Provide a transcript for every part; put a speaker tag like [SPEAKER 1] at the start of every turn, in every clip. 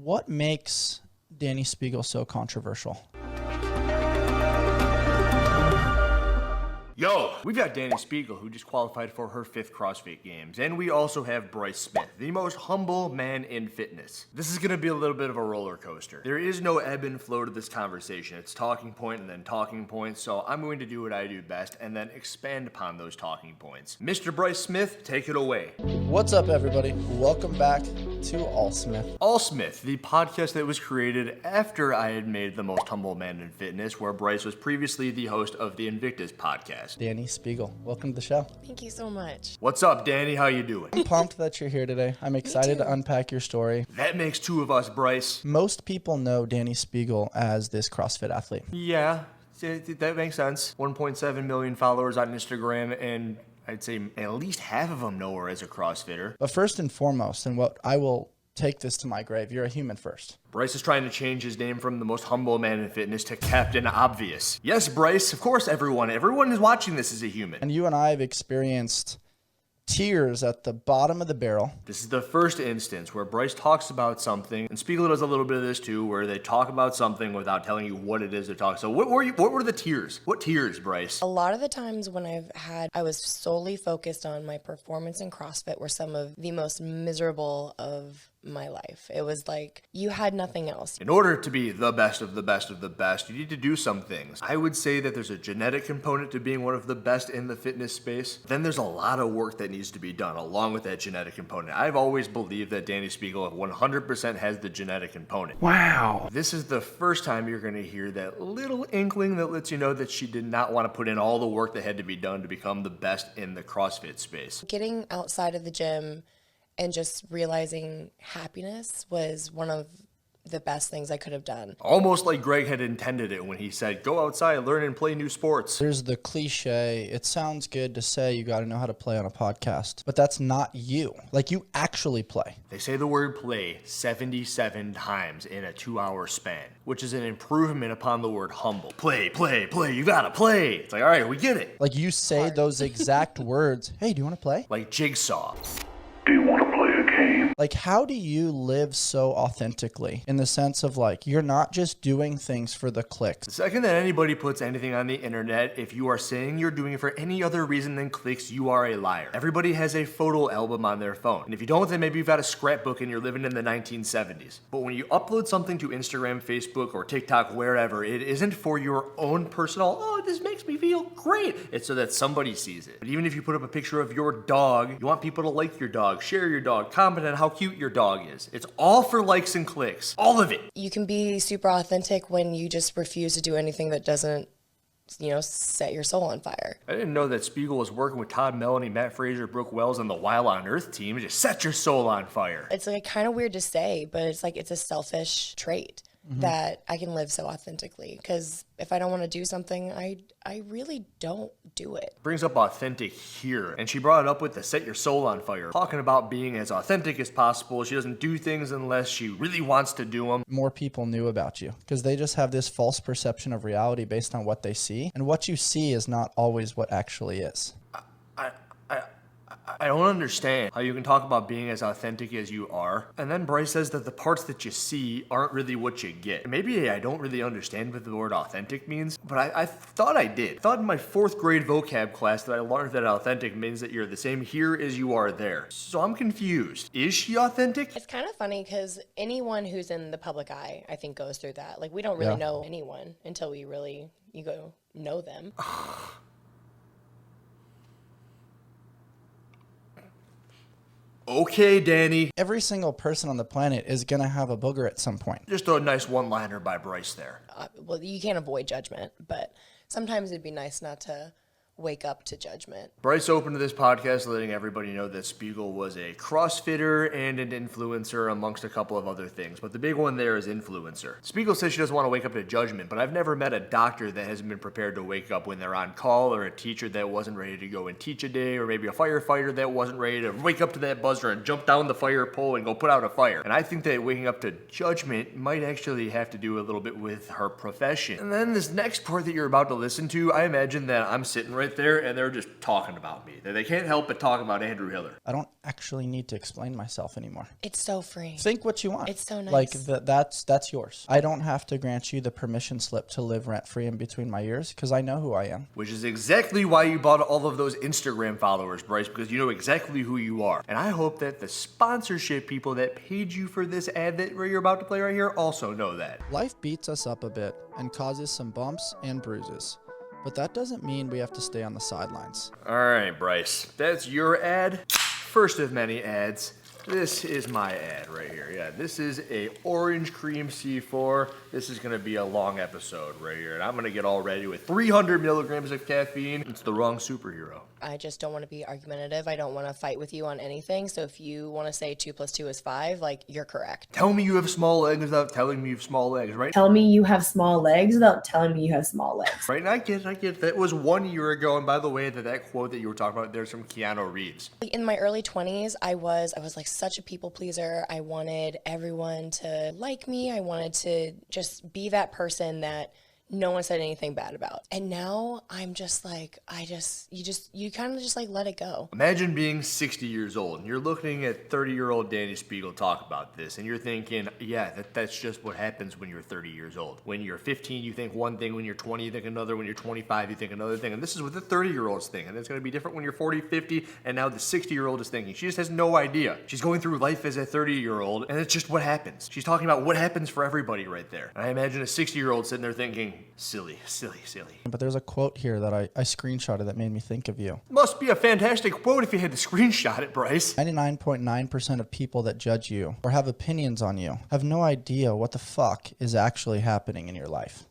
[SPEAKER 1] What makes Dani Speegle so controversial?
[SPEAKER 2] Yo, we've got Dani Speegle, who just qualified for her 5th CrossFit Games, and we also have Bryce Smith, the most humble man in fitness. This is gonna be a little bit of a roller coaster. There is no ebb and flow to this conversation. It's talking point and then talking point, so I'm going to do what I do best and then expand upon those talking points. Mr. Bryce Smith, take it away.
[SPEAKER 1] What's up, everybody? Welcome back to All Smith.
[SPEAKER 2] All Smith, the podcast that was created after I had made The Most Humble Man in Fitness, where Bryce was previously the host of the Invictus podcast.
[SPEAKER 1] Dani Speegle, welcome to the show.
[SPEAKER 3] Thank you so much.
[SPEAKER 2] What's up, Dani? How you doing?
[SPEAKER 1] I'm pumped that you're here today. I'm excited to unpack your story.
[SPEAKER 2] That makes 2 of us, Bryce.
[SPEAKER 1] Most people know Dani Speegle as this CrossFit athlete.
[SPEAKER 2] Yeah, that makes sense. 1.7 million followers on Instagram, and I'd say at least half of them know her as a CrossFitter.
[SPEAKER 1] But first and foremost, and what I will take this to my grave, you're a human first.
[SPEAKER 2] Bryce is trying to change his name from the most humble man in fitness to Captain Obvious. Yes, Bryce, of course everyone is watching this as a human.
[SPEAKER 1] And you and I have experienced tears at the bottom of the barrel.
[SPEAKER 2] This is the first instance where Bryce talks about something, and Speegle does a little bit of this too, where they talk about something without telling you what it is they're talking. So what were the tears? What tears, Bryce?
[SPEAKER 3] A lot of the times when I was solely focused on my performance in CrossFit were some of the most miserable of my life. It was like you had nothing else.
[SPEAKER 2] In order to be the best of the best of the best, you need to do some things. I would say that there's a genetic component to being one of the best in the fitness space. Then there's a lot of work that needs to be done along with that genetic component. I've always believed that Dani Speegle 100% has the genetic component.
[SPEAKER 1] Wow.
[SPEAKER 2] This is the first time you're going to hear that little inkling that lets you know that she did not want to put in all the work that had to be done to become the best in the CrossFit space.
[SPEAKER 3] Getting outside of the gym and just realizing happiness was one of the best things I could have done.
[SPEAKER 2] Almost like Greg had intended it when he said, go outside, learn and play new sports.
[SPEAKER 1] There's the cliche, it sounds good to say you got to know how to play on a podcast, but that's not you. Like, you actually play.
[SPEAKER 2] They say the word play 77 times in a 2-hour span, which is an improvement upon the word humble. Play, play, play, you gotta play. It's like, all right, we get it.
[SPEAKER 1] Like, you say those exact words. Hey, do you want to play?
[SPEAKER 2] Like Jigsaw.
[SPEAKER 4] Do you want to play a game?
[SPEAKER 1] Like, how do you live so authentically in the sense of, like, you're not just doing things for the clicks?
[SPEAKER 2] The second that anybody puts anything on the internet, if you are saying you're doing it for any other reason than clicks, you are a liar. Everybody has a photo album on their phone. And if you don't, then maybe you've got a scrapbook and you're living in the 1970s. But when you upload something to Instagram, Facebook, or TikTok, wherever, it isn't for your own personal, oh, this makes me feel great. It's so that somebody sees it. But even if you put up a picture of your dog, you want people to like your dog, share your dog, comment on how cute your dog is. It's all for likes and clicks. All of it.
[SPEAKER 3] You can be super authentic when you just refuse to do anything that doesn't, set your soul on fire.
[SPEAKER 2] I didn't know that Speegle was working with Todd Melanie, Matt Fraser, Brooke Wells, and the Wild on Earth team. Just set your soul on fire.
[SPEAKER 3] It's like kind of weird to say, but it's a selfish trait. That I can live so authentically, because if I don't want to do something, I really don't do it.
[SPEAKER 2] Brings up authentic here, and she brought it up with the set your soul on fire, talking about being as authentic as possible. She doesn't do things unless she really wants to do them.
[SPEAKER 1] More people knew about you because they just have this false perception of reality based on what they see, and what you see is not always what actually is.
[SPEAKER 2] I don't understand how you can talk about being as authentic as you are, and then Bryce says that the parts that you see aren't really what you get. Maybe I don't really understand what the word authentic means, but I thought I did. I thought in my 4th grade vocab class that I learned that authentic means that you're the same here as you are there. So I'm confused. Is she authentic?
[SPEAKER 3] It's kind of funny because anyone who's in the public eye, I think, goes through that. Like, we don't really know anyone until you go know them.
[SPEAKER 2] Okay, Dani.
[SPEAKER 1] Every single person on the planet is going to have a booger at some point.
[SPEAKER 2] Just a nice one-liner by Bryce there.
[SPEAKER 3] Well, you can't avoid judgment, but sometimes it'd be nice not to wake up to judgment.
[SPEAKER 2] Bryce opened this podcast letting everybody know that Speegle was a CrossFitter and an influencer amongst a couple of other things, but the big one there is influencer. Speegle says she doesn't want to wake up to judgment, but I've never met a doctor that hasn't been prepared to wake up when they're on call, or a teacher that wasn't ready to go and teach a day, or maybe a firefighter that wasn't ready to wake up to that buzzer and jump down the fire pole and go put out a fire. And I think that waking up to judgment might actually have to do a little bit with her profession. And then this next part that you're about to listen to, I imagine that I'm sitting right right there, and they're just talking about me. They can't help but talk about Andrew Hiller.
[SPEAKER 1] I don't actually need to explain myself anymore.
[SPEAKER 3] It's so free.
[SPEAKER 1] Think what you want.
[SPEAKER 3] It's so nice.
[SPEAKER 1] Like that's yours. I don't have to grant you the permission slip to live rent-free in between my ears because I know who I am.
[SPEAKER 2] Which is exactly why you bought all of those Instagram followers, Bryce, because you know exactly who you are. And I hope that the sponsorship people that paid you for this ad that you're about to play right here also know that.
[SPEAKER 1] Life beats us up a bit and causes some bumps and bruises. But that doesn't mean we have to stay on the sidelines.
[SPEAKER 2] All right, Bryce, that's your ad. First of many ads. This is my ad right here. Yeah, this is a orange cream C4. This is gonna be a long episode right here. And I'm gonna get all ready with 300 milligrams of caffeine. It's the wrong superhero.
[SPEAKER 3] I just don't want to be argumentative. I don't want to fight with you on anything. So if you want to say 2 + 2 is 5, like, you're correct.
[SPEAKER 2] Tell me you have small legs without telling me you have small legs, right?
[SPEAKER 5] Tell me you have small legs without telling me you have small legs.
[SPEAKER 2] Right, and I get it. That was 1 year ago. And by the way, that quote that you were talking about, there's from Keanu Reeves.
[SPEAKER 3] In my early 20s, I was like such a people pleaser. I wanted everyone to like me. I wanted to just be that person that no one said anything bad about. And now I'm just like, you kind of just like let it go.
[SPEAKER 2] Imagine being 60 years old and you're looking at 30-year-old Dani Speegle talk about this and you're thinking, yeah, that's just what happens when you're 30 years old. When you're 15, you think one thing. When you're 20, you think another. When you're 25, you think another thing. And this is what the 30-year-old's think. And it's going to be different when you're 40, 50, and now the 60-year-old is thinking. She just has no idea. She's going through life as a 30-year-old, and it's just what happens. She's talking about what happens for everybody right there. And I imagine a 60-year-old sitting there thinking, silly.
[SPEAKER 1] But there's a quote here that I screenshotted that made me think of you.
[SPEAKER 2] Must be a fantastic quote if you had to screenshot it, Bryce.
[SPEAKER 1] 99.9% of people that judge you or have opinions on you have no idea what the fuck is actually happening in your life.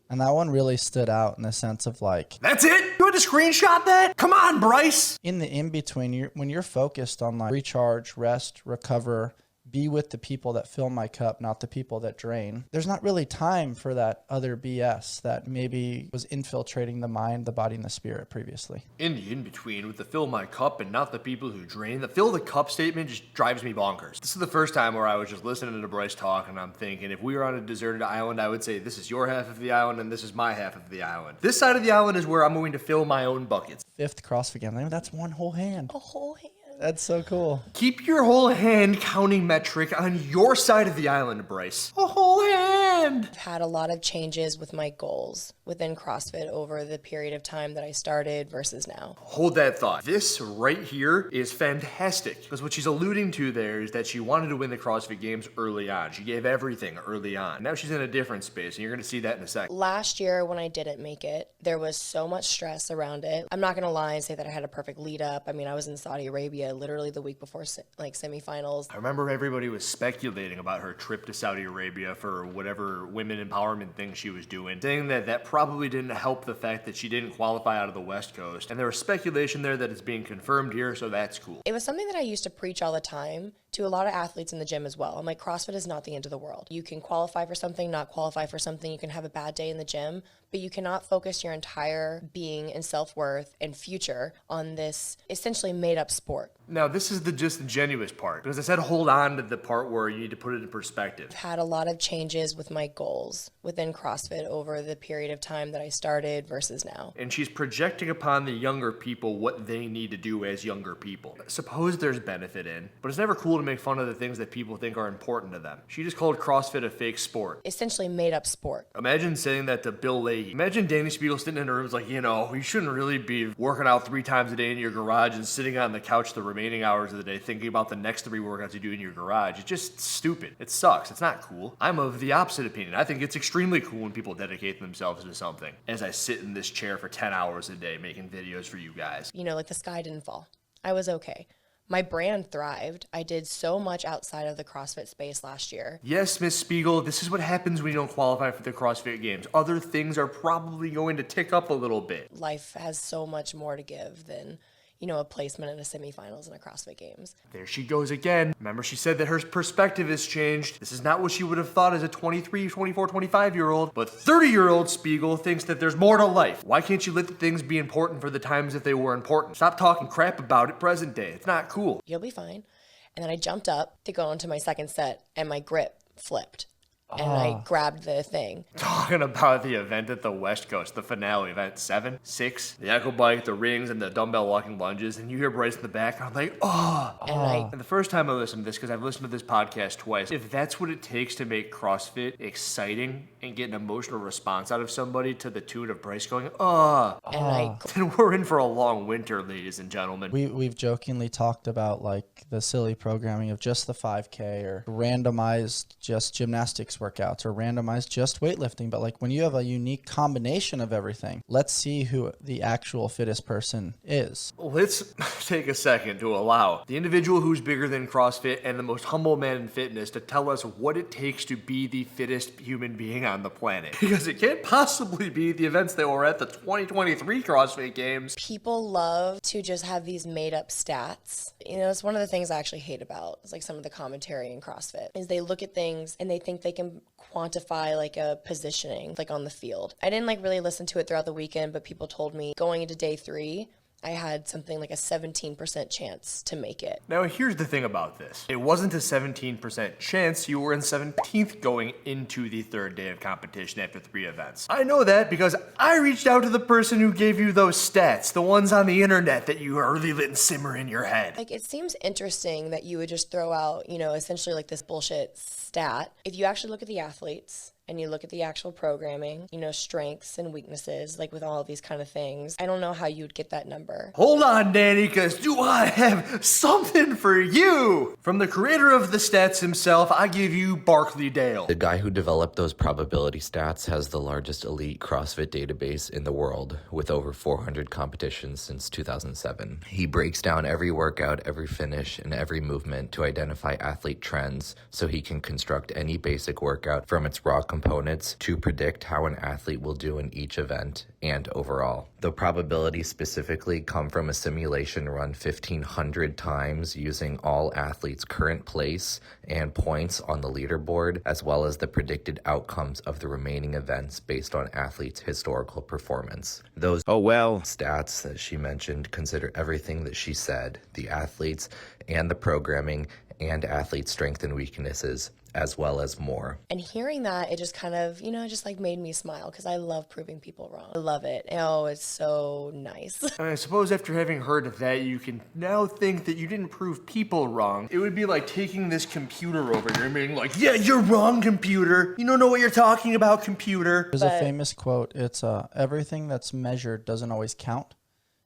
[SPEAKER 1] And that one really stood out in the sense of like...
[SPEAKER 2] That's it? You had to screenshot that? Come on, Bryce!
[SPEAKER 1] In the in-between, when you're focused on like recharge, rest, recover, be with the people that fill my cup, not the people that drain. There's not really time for that other BS that maybe was infiltrating the mind, the body, and the spirit previously.
[SPEAKER 2] In the in-between, with the fill my cup and not the people who drain, the fill the cup statement just drives me bonkers. This is the first time where I was just listening to Bryce talk and I'm thinking, if we were on a deserted island, I would say this is your half of the island and this is my half of the island. This side of the island is where I'm going to fill my own buckets.
[SPEAKER 1] 5th CrossFit game. That's one whole hand.
[SPEAKER 3] A whole hand.
[SPEAKER 1] That's so cool.
[SPEAKER 2] Keep your whole hand counting metric on your side of the island, Bryce. A whole hand!
[SPEAKER 3] I've had a lot of changes with my goals within CrossFit over the period of time that I started versus now.
[SPEAKER 2] Hold that thought. This right here is fantastic because what she's alluding to there is that she wanted to win the CrossFit Games early on. She gave everything early on. Now she's in a different space and you're going to see that in a second.
[SPEAKER 3] Last year when I didn't make it, there was so much stress around it. I'm not going to lie and say that I had a perfect lead up. I mean, I was in Saudi Arabia literally the week before like semifinals.
[SPEAKER 2] I remember everybody was speculating about her trip to Saudi Arabia for whatever women empowerment thing she was doing, saying that probably didn't help the fact that she didn't qualify out of the West Coast. And there was speculation there that it's being confirmed here, so that's cool.
[SPEAKER 3] It was something that I used to preach all the time to a lot of athletes in the gym as well. I'm like, CrossFit is not the end of the world. You can qualify for something, not qualify for something. You can have a bad day in the gym, but you cannot focus your entire being and self-worth and future on this essentially made-up sport.
[SPEAKER 2] Now, this is the disingenuous part, because I said hold on to the part where you need to put it in perspective.
[SPEAKER 3] I've had a lot of changes with my goals within CrossFit over the period of time that I started versus now.
[SPEAKER 2] And she's projecting upon the younger people what they need to do as younger people. Suppose there's benefit in, but it's never cool to make fun of the things that people think are important to them. She just called CrossFit a fake sport.
[SPEAKER 3] Essentially made-up sport.
[SPEAKER 2] Imagine saying that to Bill Leahy. Imagine Dani Speegle sitting in her room like, you shouldn't really be working out 3 times a day in your garage and sitting on the couch the remaining hours of the day thinking about the next 3 workouts you do in your garage. It's just stupid. It sucks. It's not cool. I'm of the opposite opinion. I think it's extremely cool when people dedicate themselves to something. As I sit in this chair for 10 hours a day making videos for you guys.
[SPEAKER 3] Like the sky didn't fall. I was okay. My brand thrived. I did so much outside of the CrossFit space last year.
[SPEAKER 2] Yes, Miss Speegle, this is what happens when you don't qualify for the CrossFit Games. Other things are probably going to tick up a little bit.
[SPEAKER 3] Life has so much more to give than a placement in a semifinals in a CrossFit Games.
[SPEAKER 2] There she goes again. Remember, she said that her perspective has changed. This is not what she would have thought as a 23, 24, 25-year-old. But 30-year-old Speegle thinks that there's more to life. Why can't you let the things be important for the times if they were important? Stop talking crap about it present day. It's not cool.
[SPEAKER 3] You'll be fine. And then I jumped up to go into my second set and my grip flipped. and I grabbed the thing.
[SPEAKER 2] Talking about the event at the West Coast, the finale, event 7, 6, the echo bike, the rings, and the dumbbell walking lunges, and you hear Bryce in the background like, And the first time I listened to this, because I've listened to this podcast twice, if that's what it takes to make CrossFit exciting and get an emotional response out of somebody to the tune of Bryce going, then we're in for a long winter, ladies and gentlemen.
[SPEAKER 1] We've jokingly talked about like the silly programming of just the 5K or randomized just gymnastics workouts or randomized just weightlifting. But like when you have a unique combination of everything, let's see who the actual fittest person is.
[SPEAKER 2] Let's take a second to allow the individual who's bigger than CrossFit and the most humble man in fitness to tell us what it takes to be the fittest human being on the planet. Because it can't possibly be the events that were at the 2023 CrossFit Games.
[SPEAKER 3] People love to just have these made up stats. You know, it's one of the things I actually hate about. It's like some of the commentary in CrossFit is they look at things and they think they can quantify like a positioning like on the field. I didn't like really listen to it throughout the weekend, but people told me going into day 3, I had something like a 17% chance to make it.
[SPEAKER 2] Now, here's the thing about this. It wasn't a 17% chance. You were in 17th going into the third day of competition after 3 events. I know that because I reached out to the person who gave you those stats, the ones on the internet that you are really letting simmer in your head.
[SPEAKER 3] Like, it seems interesting that you would just throw out, you know, essentially like this bullshit stat. If you actually look at the athletes, and you look at the actual programming, you know, strengths and weaknesses, like with all of these kind of things, I don't know how you would get that number.
[SPEAKER 2] Hold on, Danny, because do I have something for you? From the creator of the stats himself, I give you Barkley Dale.
[SPEAKER 6] The guy who developed those probability stats has the largest elite CrossFit database in the world, with over 400 competitions since 2007. He breaks down every workout, every finish, and every movement to identify athlete trends so he can construct any basic workout from its raw components to predict how an athlete will do in each event and overall. The probabilities specifically come from a simulation run 1,500 times using all athletes' current place and points on the leaderboard, as well as the predicted outcomes of the remaining events based on athletes' historical performance. Those stats that she mentioned consider everything that she said, the athletes and the programming and athlete strength and weaknesses, as well as more.
[SPEAKER 3] And hearing that, it just kind of, you know, just like made me smile because I love proving people wrong. I love it. Oh, it's so nice.
[SPEAKER 2] I suppose after having heard of that, you can now think that you didn't prove people wrong. It would be like taking this computer over here and being like, yeah, you're wrong, computer. You don't know what you're talking about, computer.
[SPEAKER 1] There's a famous quote. It's everything that's measured doesn't always count,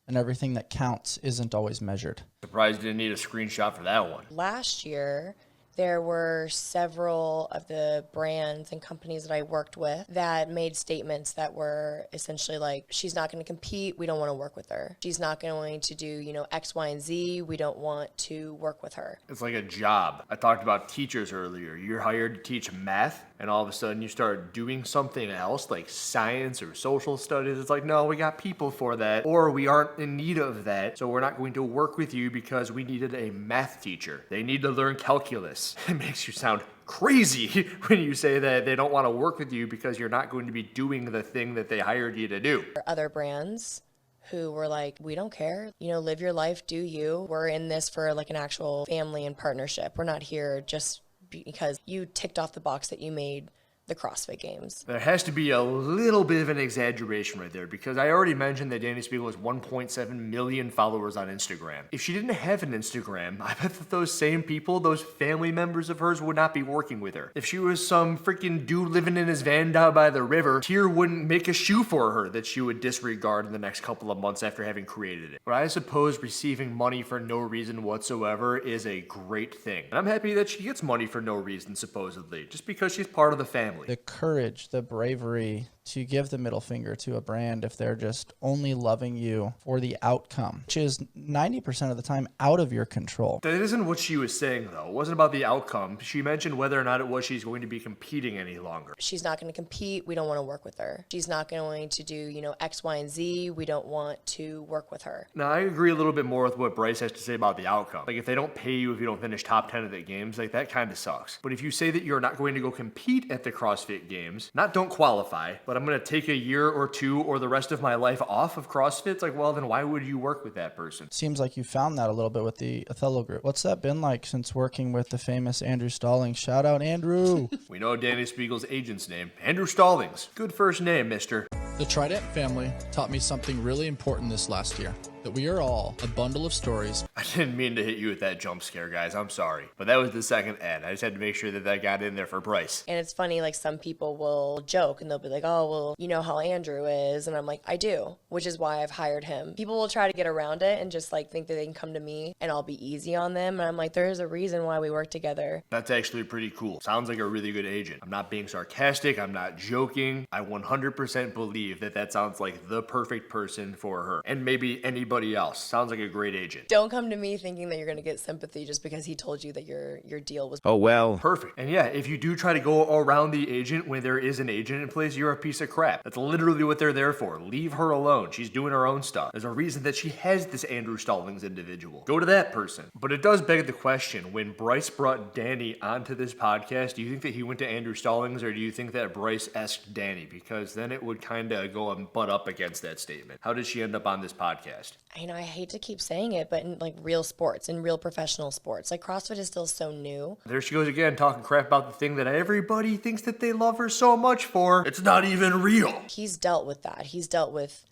[SPEAKER 1] and everything that counts isn't always measured.
[SPEAKER 2] Surprised you didn't need a screenshot for that one.
[SPEAKER 3] Last year, there were several of the brands and companies that I worked with that made statements that were essentially like, she's not going to compete, we don't want to work with her. She's not going to do, you know, X, Y, and Z, we don't want to work with her.
[SPEAKER 2] It's like a job. I talked about teachers earlier. You're hired to teach math, and all of a sudden you start doing something else like science or social studies. It's like, no, we got people for that, or we aren't in need of that, so we're not going to work with you because we needed a math teacher. They need to learn calculus. It makes you sound crazy when you say that they don't want to work with you because you're not going to be doing the thing that they hired you to do.
[SPEAKER 3] Other brands who were like, we don't care, you know, live your life, do you. We're in this for like an actual family and partnership. We're not here just because you ticked off the box that you made the CrossFit Games.
[SPEAKER 2] There has to be a little bit of an exaggeration right there because I already mentioned that Dani Speegle has 1.7 million followers on Instagram. If she didn't have an Instagram, I bet that those same people, those family members of hers would not be working with her. If she was some freaking dude living in his van down by the river, Tyr wouldn't make a shoe for her that she would disregard in the next couple of months after having created it. But I suppose receiving money for no reason whatsoever is a great thing. And I'm happy that she gets money for no reason, supposedly, just because she's part of the family.
[SPEAKER 1] The courage, the bravery to give the middle finger to a brand if they're just only loving you for the outcome, which is 90% of the time out of your control.
[SPEAKER 2] That isn't what she was saying, though. It wasn't about the outcome. She mentioned whether or not it was she's going to be competing any longer.
[SPEAKER 3] She's not going to compete. We don't want to work with her. She's not going to do, you know, X, Y, and Z. We don't want to work with her.
[SPEAKER 2] Now, I agree a little bit more with what Bryce has to say about the outcome. Like, if they don't pay you if you don't finish top 10 of the games, like, that kind of sucks. But if you say that you're not going to go compete at the CrossFit Games, not don't qualify, but that I'm going to take a year or two or the rest of my life off of CrossFit, it's like, well, then why would you work with that person?
[SPEAKER 1] Seems like you found that a little bit with the Othello group. What's that been like since working with the famous Andrew Stallings? Shout out, Andrew.
[SPEAKER 2] We know Dani Speagle's agent's name, Andrew Stallings. Good first name, mister.
[SPEAKER 7] The Trident family taught me something really important this last year, that we are all a bundle of stories.
[SPEAKER 2] I didn't mean to hit you with that jump scare, guys. I'm sorry. But that was the second ad. I just had to make sure that that got in there for Bryce.
[SPEAKER 3] And it's funny, like some people will joke and they'll be like, oh, well, you know how Andrew is. And I'm like, I do, which is why I've hired him. People will try to get around it and just like think that they can come to me and I'll be easy on them. And I'm like, there's a reason why we work together.
[SPEAKER 2] That's actually pretty cool. Sounds like a really good agent. I'm not being sarcastic. I'm not joking. I 100% believe that that sounds like the perfect person for her. And maybe anybody else. Sounds like a great agent.
[SPEAKER 3] Don't come to me thinking that you're going to get sympathy just because he told you that your deal was
[SPEAKER 2] Perfect. And yeah, if you do try to go around the agent when there is an agent in place, you're a piece of crap. That's literally what they're there for. Leave her alone. She's doing her own stuff. There's a reason that she has this Andrew Stallings individual. Go to that person. But it does beg the question, when Bryce brought Dani onto this podcast, do you think that he went to Andrew Stallings or do you think that Bryce asked Dani? Because then it would kind of go and butt up against that statement. How did she end up on this podcast?
[SPEAKER 3] I hate to keep saying it, but in like real sports, in real professional sports, like CrossFit is still so new.
[SPEAKER 2] There she goes again, talking crap about the thing that everybody thinks that they love her so much for. It's not even real.
[SPEAKER 3] He's dealt with that. He's dealt with,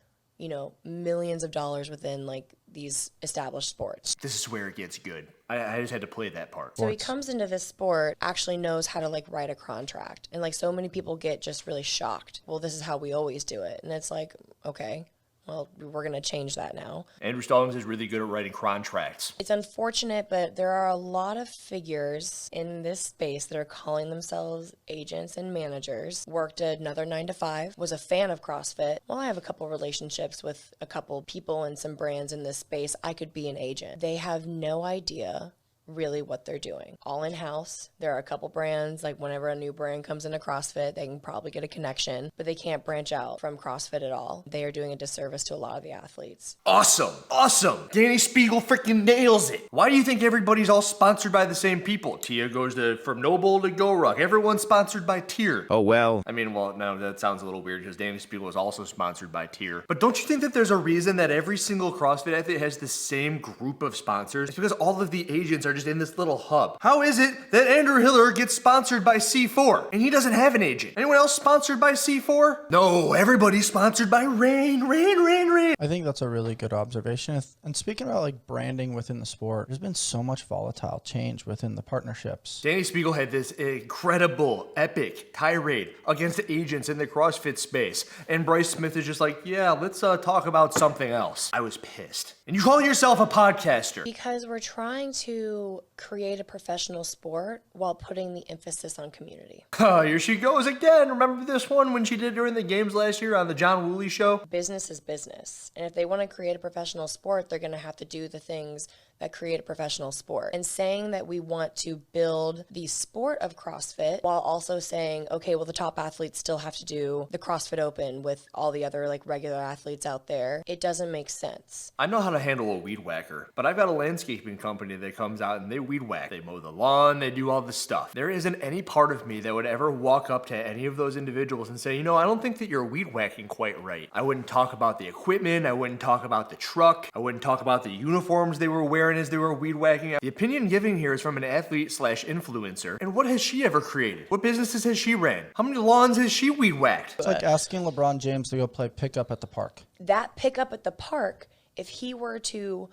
[SPEAKER 3] millions of dollars within like these established sports.
[SPEAKER 2] This is where it gets good. I just had to play that part.
[SPEAKER 3] So he comes into this sport, actually knows how to like write a contract. And like so many people get just really shocked. Well, this is how we always do it. And it's like, okay. Well, we're going to change that now.
[SPEAKER 2] Andrew Stallings is really good at writing contracts.
[SPEAKER 3] It's unfortunate, but there are a lot of figures in this space that are calling themselves agents and managers. Worked another 9 to 5, was a fan of CrossFit. Well, I have a couple relationships with a couple people and some brands in this space. I could be an agent. They have no idea really what they're doing. All in-house. There are a couple brands, like whenever a new brand comes into CrossFit, they can probably get a connection, but they can't branch out from CrossFit at all. They are doing a disservice to a lot of the athletes.
[SPEAKER 2] Awesome. Dani Speegle freaking nails it. Why do you think everybody's all sponsored by the same people? Tia goes from Noble to Go Ruck. Everyone's sponsored by Tier.
[SPEAKER 6] Oh,
[SPEAKER 2] No, that sounds a little weird because Dani Speegle is also sponsored by Tier. But don't you think that there's a reason that every single CrossFit athlete has the same group of sponsors? It's because all of the agents are just in this little hub. How is it that Andrew Hiller gets sponsored by C4 and he doesn't have an agent? Anyone else sponsored by C4? No, everybody's sponsored by Rain.
[SPEAKER 1] I think that's a really good observation. And speaking about like branding within the sport, there's been so much volatile change within the partnerships.
[SPEAKER 2] Dani Speegle had this incredible, epic tirade against the agents in the CrossFit space. And Bryce Smith is just like, yeah, let's talk about something else. I was pissed. And you call yourself a podcaster.
[SPEAKER 3] Because we're trying to create a professional sport while putting the emphasis on community.
[SPEAKER 2] Here she goes again. Remember this one when she did during the games last year on the John Woolley show?
[SPEAKER 3] Business is business. And if they want to create a professional sport, they're going to have to do the things that create a professional sport. And saying that we want to build the sport of CrossFit while also saying, okay, well, the top athletes still have to do the CrossFit Open with all the other like regular athletes out there, it doesn't make sense.
[SPEAKER 2] I know how to handle a weed whacker, but I've got a landscaping company that comes out and they weed whack. They mow the lawn, they do all this stuff. There isn't any part of me that would ever walk up to any of those individuals and say, I don't think that you're weed whacking quite right. I wouldn't talk about the equipment, I wouldn't talk about the truck, I wouldn't talk about the uniforms they were wearing as they were weed whacking. The opinion given here is from an athlete/influencer. And what has she ever created? What businesses has she ran? How many lawns has she weed whacked?
[SPEAKER 1] It's like asking LeBron James to go play pickup at the park.
[SPEAKER 3] That pickup at the park, if he were to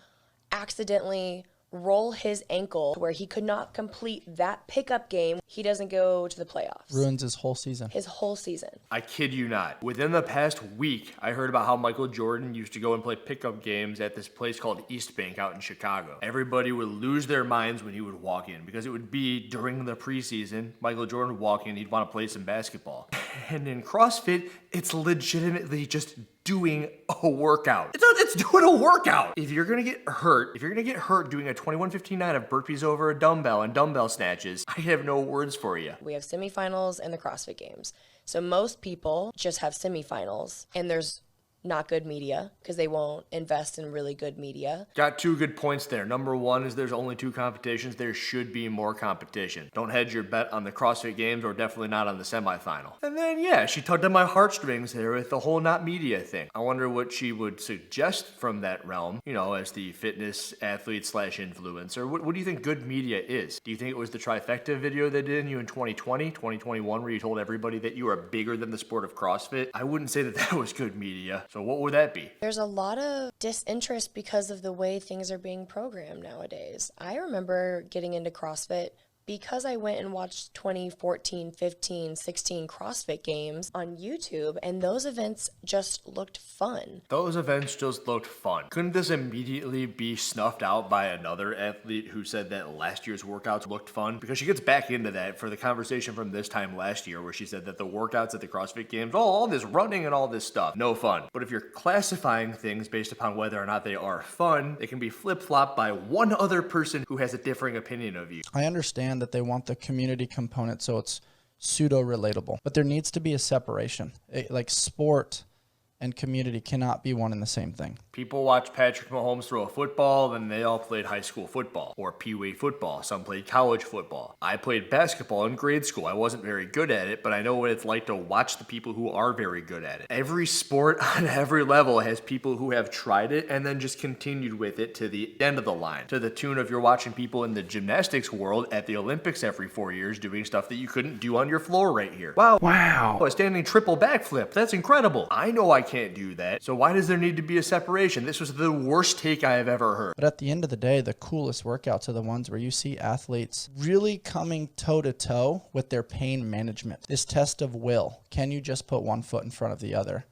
[SPEAKER 3] accidentally roll his ankle where he could not complete that pickup game, he doesn't go to the playoffs.
[SPEAKER 1] Ruins his whole season.
[SPEAKER 3] His whole season.
[SPEAKER 2] I kid you not. Within the past week, I heard about how Michael Jordan used to go and play pickup games at this place called East Bank out in Chicago. Everybody would lose their minds when he would walk in because it would be during the preseason. Michael Jordan would walk in, he'd want to play some basketball. And in CrossFit, it's legitimately just doing a workout. It's doing a workout. If you're gonna get hurt doing a 21:59 of burpees over a dumbbell and dumbbell snatches, I have no words for you.
[SPEAKER 3] We have semifinals and the CrossFit Games. So most people just have semifinals, and there's not good media because they won't invest in really good media.
[SPEAKER 2] Got 2 good points there. Number 1 is there's only 2 competitions. There should be more competition. Don't hedge your bet on the CrossFit Games or definitely not on the semifinal. And then, yeah, she tugged on my heartstrings there with the whole not media thing. I wonder what she would suggest from that realm, you know, as the fitness athlete / influencer. What do you think good media is? Do you think it was the trifecta video they did in you in 2020, 2021, where you told everybody that you are bigger than the sport of CrossFit? I wouldn't say that that was good media. So what would that be?
[SPEAKER 3] There's a lot of disinterest because of the way things are being programmed nowadays. I remember getting into CrossFit because I went and watched 2014, 15, 16 CrossFit Games on YouTube, and those events just looked fun.
[SPEAKER 2] Those events just looked fun. Couldn't this immediately be snuffed out by another athlete who said that last year's workouts looked fun? Because she gets back into that for the conversation from this time last year where she said that the workouts at the CrossFit Games, all this running and all this stuff, no fun. But if you're classifying things based upon whether or not they are fun, they can be flip-flopped by one other person who has a differing opinion of you.
[SPEAKER 1] I understand that they want the community component so it's pseudo relatable, but there needs to be a separation. Like sport and community cannot be one and the same thing.
[SPEAKER 2] People watch Patrick Mahomes throw a football, then they all played high school football or pee-wee football. Some played college football. I played basketball in grade school. I wasn't very good at it, but I know what it's like to watch the people who are very good at it. Every sport on every level has people who have tried it and then just continued with it to the end of the line, to the tune of you're watching people in the gymnastics world at the Olympics every 4 years doing stuff that you couldn't do on your floor right here. Wow. A standing triple backflip. That's incredible. I know I can't do that. So why does there need to be a separation? This was the worst take I have ever heard.
[SPEAKER 1] But at the end of the day, the coolest workouts are the ones where you see athletes really coming toe-to-toe with their pain management. This test of will. Can you just put one foot in front of the other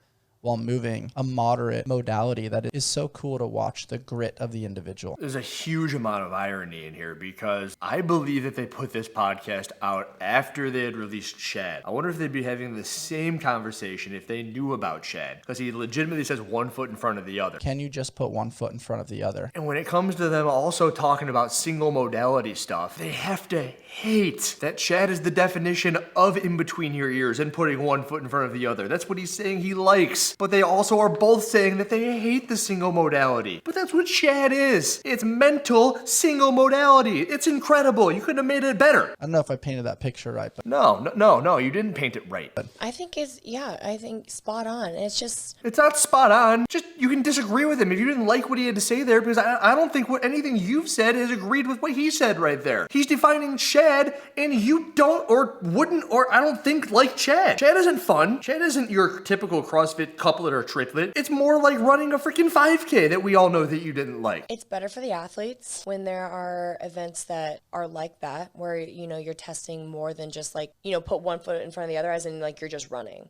[SPEAKER 1] while moving a moderate modality that is so cool to watch the grit of the individual?
[SPEAKER 2] There's a huge amount of irony in here because I believe that they put this podcast out after they had released Chad. I wonder if they'd be having the same conversation if they knew about Chad, because he legitimately says one foot in front of the other.
[SPEAKER 1] Can you just put one foot in front of the other?
[SPEAKER 2] And when it comes to them also talking about single modality stuff, they have to hate that Chad is the definition of in between your ears and putting one foot in front of the other. That's what he's saying he likes. But they also are both saying that they hate the single modality. But that's what Chad is. It's mental single modality. It's incredible. You couldn't have made it better.
[SPEAKER 1] I don't know if I painted that picture right, but
[SPEAKER 2] No, you didn't paint it right.
[SPEAKER 3] I think I think spot on. It's
[SPEAKER 2] not spot on. Just, you can disagree with him if you didn't like what he had to say there, because I don't think anything you've said has agreed with what he said right there. He's defining Chad, and you don't or wouldn't or I don't think like Chad. Chad isn't fun. Chad isn't your typical CrossFit couplet or triplet. It's more like running a freaking 5K that we all know that you didn't like.
[SPEAKER 3] It's better for the athletes when there are events that are like that, where, you know, you're testing more than just like, you know, put one foot in front of the other as in like you're just running.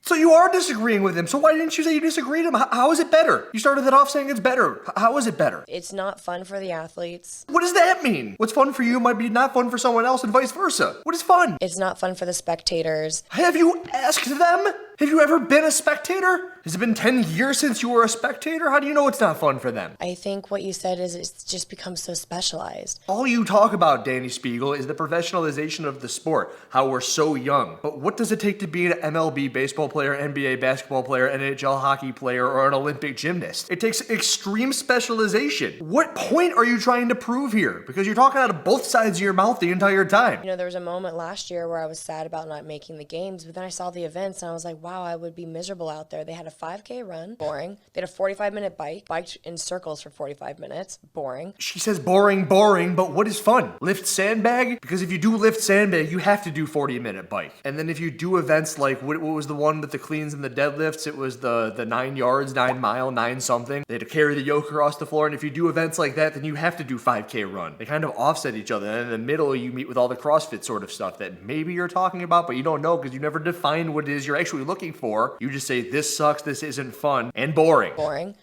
[SPEAKER 2] So you are disagreeing with him. So why didn't you say you disagreed with him? How is it better? You started that off saying it's better. How is it better?
[SPEAKER 3] It's not fun for the athletes.
[SPEAKER 2] What does that mean? What's fun for you might be not fun for someone else and vice versa. What is fun?
[SPEAKER 3] It's not fun for the spectators.
[SPEAKER 2] Have you asked them? Have you ever been a spectator? Has it been 10 years since you were a spectator? How do you know it's not fun for them?
[SPEAKER 3] I think what you said is it's just become so specialized.
[SPEAKER 2] All you talk about, Dani Speegle, is the professionalization of the sport, how we're so young. But what does it take to be an MLB baseball player, NBA basketball player, NHL hockey player, or an Olympic gymnast? It takes extreme specialization. What point are you trying to prove here? Because you're talking out of both sides of your mouth the entire time.
[SPEAKER 3] You know, there was a moment last year where I was sad about not making the games, but then I saw the events and I was like, wow, I would be miserable out there. They had a 5K run, boring. They had a 45-minute biked in circles for 45 minutes, boring.
[SPEAKER 2] She says boring, but what is fun? Lift sandbag? Because if you do lift sandbag, you have to do 40-minute bike. And then if you do events like, what was the one with the cleans and the deadlifts? It was the 9 yards, 9 mile, 9 something. They had to carry the yoke across the floor. And if you do events like that, then you have to do 5K run. They kind of offset each other. And in the middle, you meet with all the CrossFit sort of stuff that maybe you're talking about, but you don't know because you never defined what it is you're actually looking for. You just say, this sucks, this isn't fun, and boring.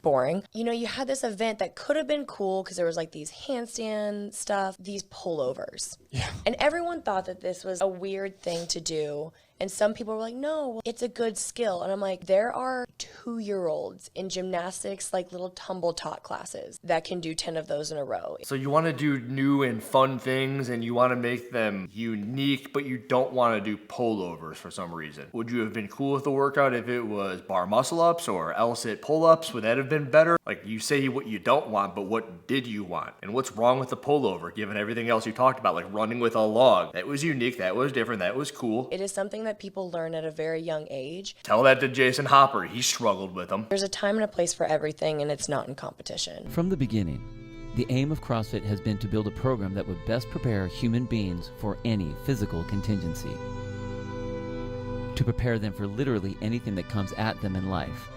[SPEAKER 3] Boring. You know, you had this event that could have been cool because there was like these handstand stuff, these pullovers.
[SPEAKER 1] Yeah.
[SPEAKER 3] And everyone thought that this was a weird thing to do And some people were like, no, it's a good skill. And I'm like, there are 2-year-olds in gymnastics, like little tumble tot classes that can do 10 of those in a row.
[SPEAKER 2] So you want to do new and fun things and you want to make them unique, but you don't want to do pullovers for some reason. Would you have been cool with the workout if it was bar muscle ups or L-sit pull-ups? Would that have been better? Like, you say what you don't want, but what did you want? And what's wrong with the pullover, given everything else you talked about, like running with a log? That was unique, that was different, that was cool.
[SPEAKER 3] It is something that people learn at a very young age.
[SPEAKER 2] Tell that to Jason Hopper, he struggled with them.
[SPEAKER 3] There's a time and a place for everything, and it's not in competition.
[SPEAKER 8] From the beginning, the aim of CrossFit has been to build a program that would best prepare human beings for any physical contingency. To prepare them for literally anything that comes at them in life.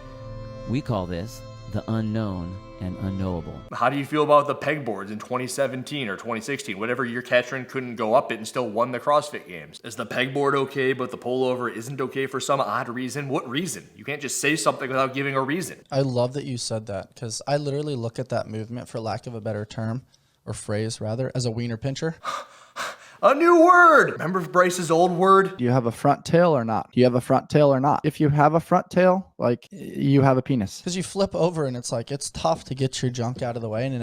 [SPEAKER 8] We call this the unknown and unknowable.
[SPEAKER 2] How do you feel about the pegboards in 2017 or 2016? Whatever year Katrin couldn't go up it and still won the CrossFit Games. Is the pegboard okay, but the pullover isn't okay for some odd reason? What reason? You can't just say something without giving a reason.
[SPEAKER 1] I love that you said that, because I literally look at that movement, for lack of a better term, or phrase rather, as a wiener pincher.
[SPEAKER 2] A new word! Remember Bryce's old word?
[SPEAKER 1] Do you have a front tail or not? Do you have a front tail or not? If you have a front tail, like, you have a penis. Because you flip over and it's like, it's tough to get your junk out of the way, and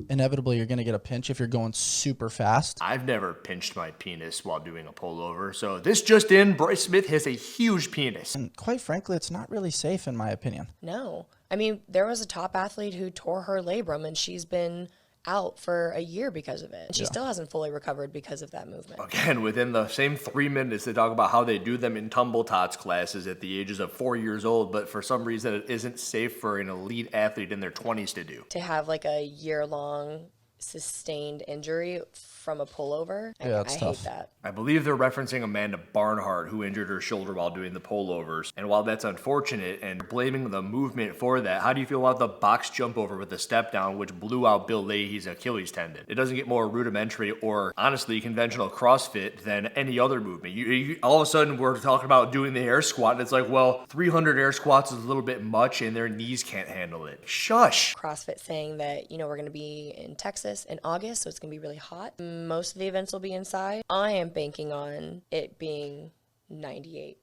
[SPEAKER 1] inevitably you're going to get a pinch if you're going super fast.
[SPEAKER 2] I've never pinched my penis while doing a pullover, so this just in, Bryce Smith has a huge penis.
[SPEAKER 1] And quite frankly, it's not really safe in my opinion.
[SPEAKER 3] No. I mean, there was a top athlete who tore her labrum, and she's been out for a year because of it. And she still hasn't fully recovered because of that movement.
[SPEAKER 2] Again, within the same 3 minutes, they talk about how they do them in tumble tots classes at the ages of 4 years old, but for some reason it isn't safe for an elite athlete in their 20s to do.
[SPEAKER 3] To have like a year-long sustained injury from a pullover, I hate that.
[SPEAKER 2] I believe they're referencing Amanda Barnhart, who injured her shoulder while doing the pullovers. And while that's unfortunate and blaming the movement for that, how do you feel about the box jump over with the step down, which blew out Bill Leahy's Achilles tendon? It doesn't get more rudimentary or honestly conventional CrossFit than any other movement. You all of a sudden we're talking about doing the air squat, and it's like, well, 300 air squats is a little bit much and their knees can't handle it. Shush!
[SPEAKER 3] CrossFit saying that, we're going to be in Texas in August, so it's going to be really hot. Most of the events will be inside. I am banking on it being 98%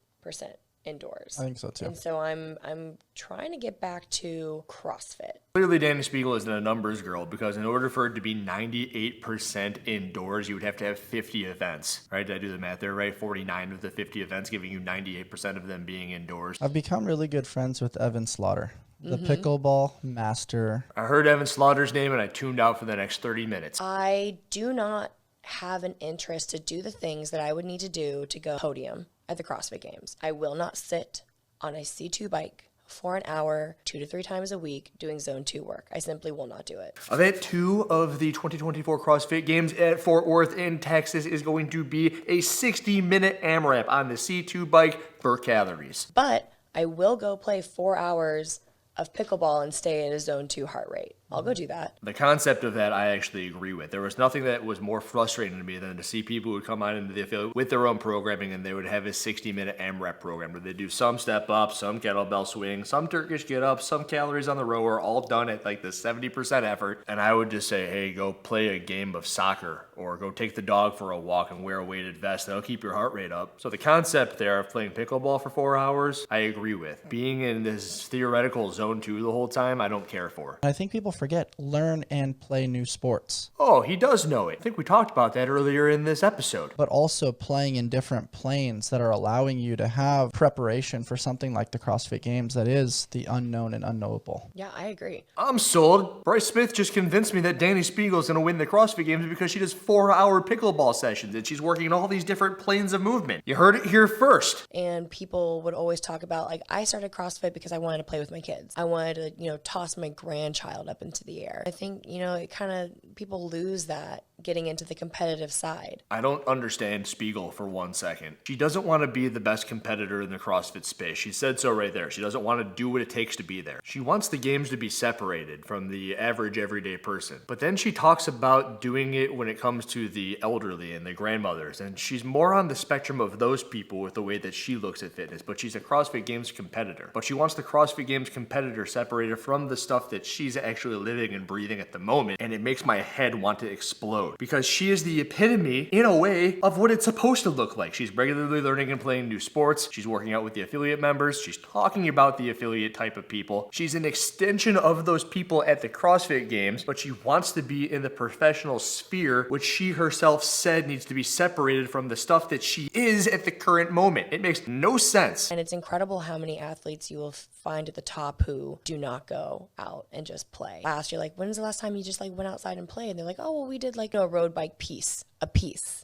[SPEAKER 3] indoors.
[SPEAKER 1] I think so too.
[SPEAKER 3] And so I'm trying to get back to CrossFit.
[SPEAKER 2] Clearly, Dani Speegle isn't a numbers girl, because in order for it to be 98% indoors, you would have to have 50 events, right? Did I do the math there, right? 49 of the 50 events, giving you 98% of them being indoors.
[SPEAKER 1] I've become really good friends with Evan Slaughter, the pickleball master.
[SPEAKER 2] I heard Evan Slaughter's name and I tuned out for the next 30 minutes.
[SPEAKER 3] I do not have an interest to do the things that I would need to do to go podium at the CrossFit Games. I will not sit on a C2 bike for an hour 2 to 3 times a week doing zone 2 work. I simply will not do it.
[SPEAKER 2] Event 2 of the 2024 CrossFit Games at Fort Worth in Texas is going to be a 60-minute AMRAP on the C2 bike for calories.
[SPEAKER 3] But I will go play 4 hours of pickleball and stay at a zone 2 heart rate. I'll go do that.
[SPEAKER 2] The concept of that I actually agree with. There was nothing that was more frustrating to me than to see people who would come out into the affiliate with their own programming, and they would have a 60-minute AMRAP program where they do some step up, some kettlebell swing, some Turkish get up, some calories on the rower, all done at like the 70% effort. And I would just say, hey, go play a game of soccer or go take the dog for a walk and wear a weighted vest. That'll keep your heart rate up. So the concept there of playing pickleball for 4 hours, I agree with. Being in this theoretical zone 2 the whole time, I don't care for.
[SPEAKER 1] I think people forget, learn and play new sports.
[SPEAKER 2] Oh, he does know it. I think we talked about that earlier in this episode.
[SPEAKER 1] But also playing in different planes that are allowing you to have preparation for something like the CrossFit Games that is the unknown and unknowable.
[SPEAKER 3] Yeah, I agree.
[SPEAKER 2] I'm sold. Bryce Smith just convinced me that Dani Speegle is going to win the CrossFit Games because she does 4-hour pickleball sessions and she's working in all these different planes of movement. You heard it here first.
[SPEAKER 3] And people would always talk about, like, I started CrossFit because I wanted to play with my kids. I wanted to, toss my grandchild up into the air. I think, it kind of, people lose that getting into the competitive side.
[SPEAKER 2] I don't understand Speegle for 1 second. She doesn't want to be the best competitor in the CrossFit space. She said so right there. She doesn't want to do what it takes to be there. She wants the games to be separated from the average everyday person. But then she talks about doing it when it comes to the elderly and the grandmothers. And she's more on the spectrum of those people with the way that she looks at fitness. But she's a CrossFit Games competitor. But she wants the CrossFit Games competitor separated from the stuff that she's actually living and breathing at the moment. And it makes my head want to explode. road because she is the epitome, in a way, of what it's supposed to look like. She's regularly learning and playing new sports. She's working out with the affiliate members. She's talking about the affiliate type of people. She's an extension of those people at the CrossFit Games, but she wants to be in the professional sphere, which she herself said needs to be separated from the stuff that she is at the current moment. It makes no sense.
[SPEAKER 3] And it's incredible how many athletes you will find at the top who do not go out and just play. Last year, like, when's the last time you just like went outside and played? And they're like, oh, well, we did like a road bike piece.
[SPEAKER 2] A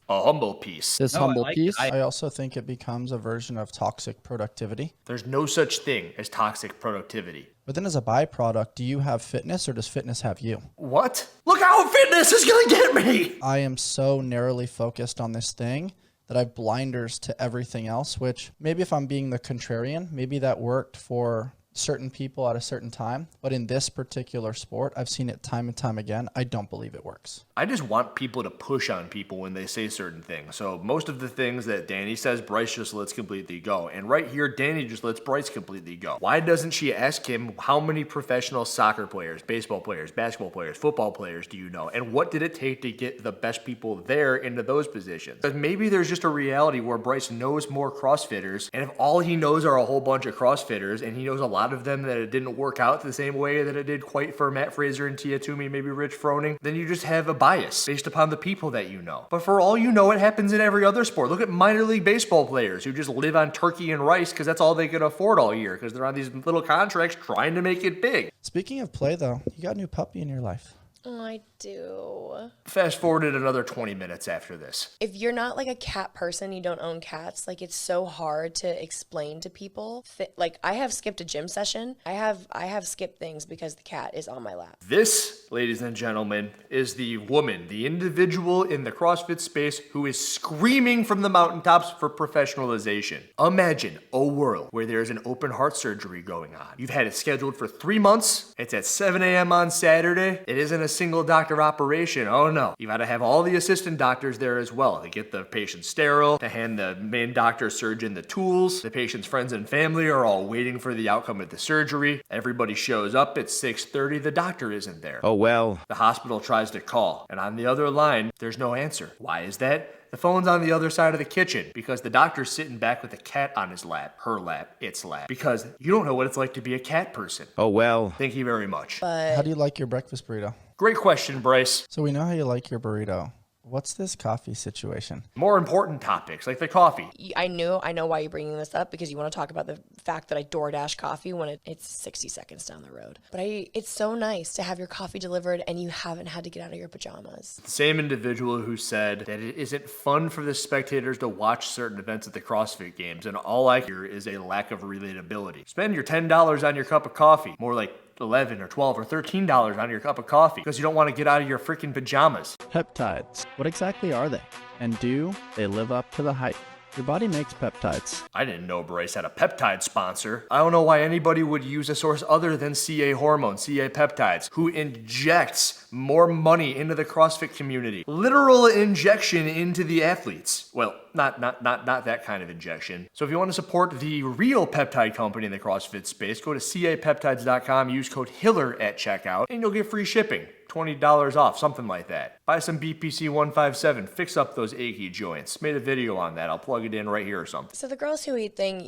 [SPEAKER 2] humble piece.
[SPEAKER 1] This humble piece. I also think it becomes a version of toxic productivity.
[SPEAKER 2] There's no such thing as toxic productivity.
[SPEAKER 1] But then as a byproduct, do you have fitness or does fitness have you?
[SPEAKER 2] What? Look how fitness is gonna get me!
[SPEAKER 1] I am so narrowly focused on this thing that I have blinders to everything else, which maybe if I'm being the contrarian, maybe that worked for certain people at a certain time. But in this particular sport, I've seen it time and time again. I don't believe it works.
[SPEAKER 2] I just want people to push on people when they say certain things. So most of the things that Dani says, Bryce just lets completely go. And right here, Dani just lets Bryce completely go. Why doesn't she ask him how many professional soccer players, baseball players, basketball players, football players do you know? And what did it take to get the best people there into those positions? Because maybe there's just a reality where Bryce knows more CrossFitters, and if all he knows are a whole bunch of CrossFitters, and he knows a lot of them that it didn't work out the same way that it did quite for Matt Fraser and Tia Toomey, maybe Rich Froning, then you just have a bias based upon the people that you know. But for all you know, it happens in every other sport. Look at minor league baseball players who just live on turkey and rice because that's all they can afford all year because they're on these little contracts trying to make it big.
[SPEAKER 1] Speaking of play, though, you got a new puppy in your life.
[SPEAKER 3] Oh, I do.
[SPEAKER 2] Fast forwarded another 20 minutes after this.
[SPEAKER 3] If you're not like a cat person, you don't own cats, like it's so hard to explain to people. Like I have skipped a gym session. I have skipped things because the cat is on my lap.
[SPEAKER 2] This, ladies and gentlemen, is the woman, the individual in the CrossFit space who is screaming from the mountaintops for professionalization. Imagine a world where there's an open heart surgery going on. You've had it scheduled for 3 months. It's at 7 a.m. on Saturday. It isn't a single doctor operation. Oh no. You gotta have all the assistant doctors there as well to get the patient sterile, to hand the main doctor surgeon the tools. The patient's friends and family are all waiting for the outcome of the surgery. Everybody shows up at 6:30. The doctor isn't there.
[SPEAKER 6] Oh well.
[SPEAKER 2] The hospital tries to call, and on the other line, there's no answer. Why is that? The phone's on the other side of the kitchen because the doctor's sitting back with a cat on his lap, her lap, its lap, because you don't know what it's like to be a cat person.
[SPEAKER 6] Oh well.
[SPEAKER 2] Thank you very much.
[SPEAKER 1] How do you like your breakfast burrito?
[SPEAKER 2] Great question, Bryce.
[SPEAKER 1] So we know how you like your burrito. What's this coffee situation?
[SPEAKER 2] More important topics, like the coffee.
[SPEAKER 3] I know why you're bringing this up because you want to talk about the fact that I DoorDash coffee when it's 60 seconds down the road. But it's so nice to have your coffee delivered and you haven't had to get out of your pajamas.
[SPEAKER 2] The same individual who said that it isn't fun for the spectators to watch certain events at the CrossFit Games, and all I hear is a lack of relatability. Spend your $10 on your cup of coffee, more like $11 or $12 or $13 on your cup of coffee because you don't want to get out of your freaking pajamas.
[SPEAKER 9] Peptides. What exactly are they? And do they live up to the hype? Your body makes peptides.
[SPEAKER 2] I didn't know Bryce had a peptide sponsor. I don't know why anybody would use a source other than CA Hormone, CA Peptides, who injects more money into the CrossFit community. Literal injection into the athletes. Well, not that kind of injection. So if you want to support the real peptide company in the CrossFit space, go to capeptides.com, use code HILLER at checkout, and you'll get free shipping. $20 off, something like that. Buy some BPC 157, fix up those achy joints. Made a video on that. I'll plug it in right here or something.
[SPEAKER 3] So the Girls Who Eat thing,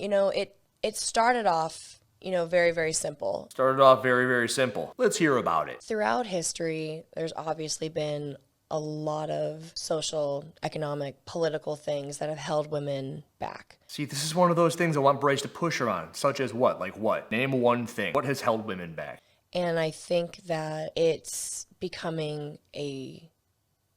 [SPEAKER 3] it started off, very, very simple.
[SPEAKER 2] Started off very, very simple. Let's hear about it.
[SPEAKER 3] Throughout history, there's obviously been a lot of social, economic, political things that have held women back.
[SPEAKER 2] See, this is one of those things I want Bryce to push her on, such as what? Like what? Name one thing. What has held women back?
[SPEAKER 3] And I think that it's becoming a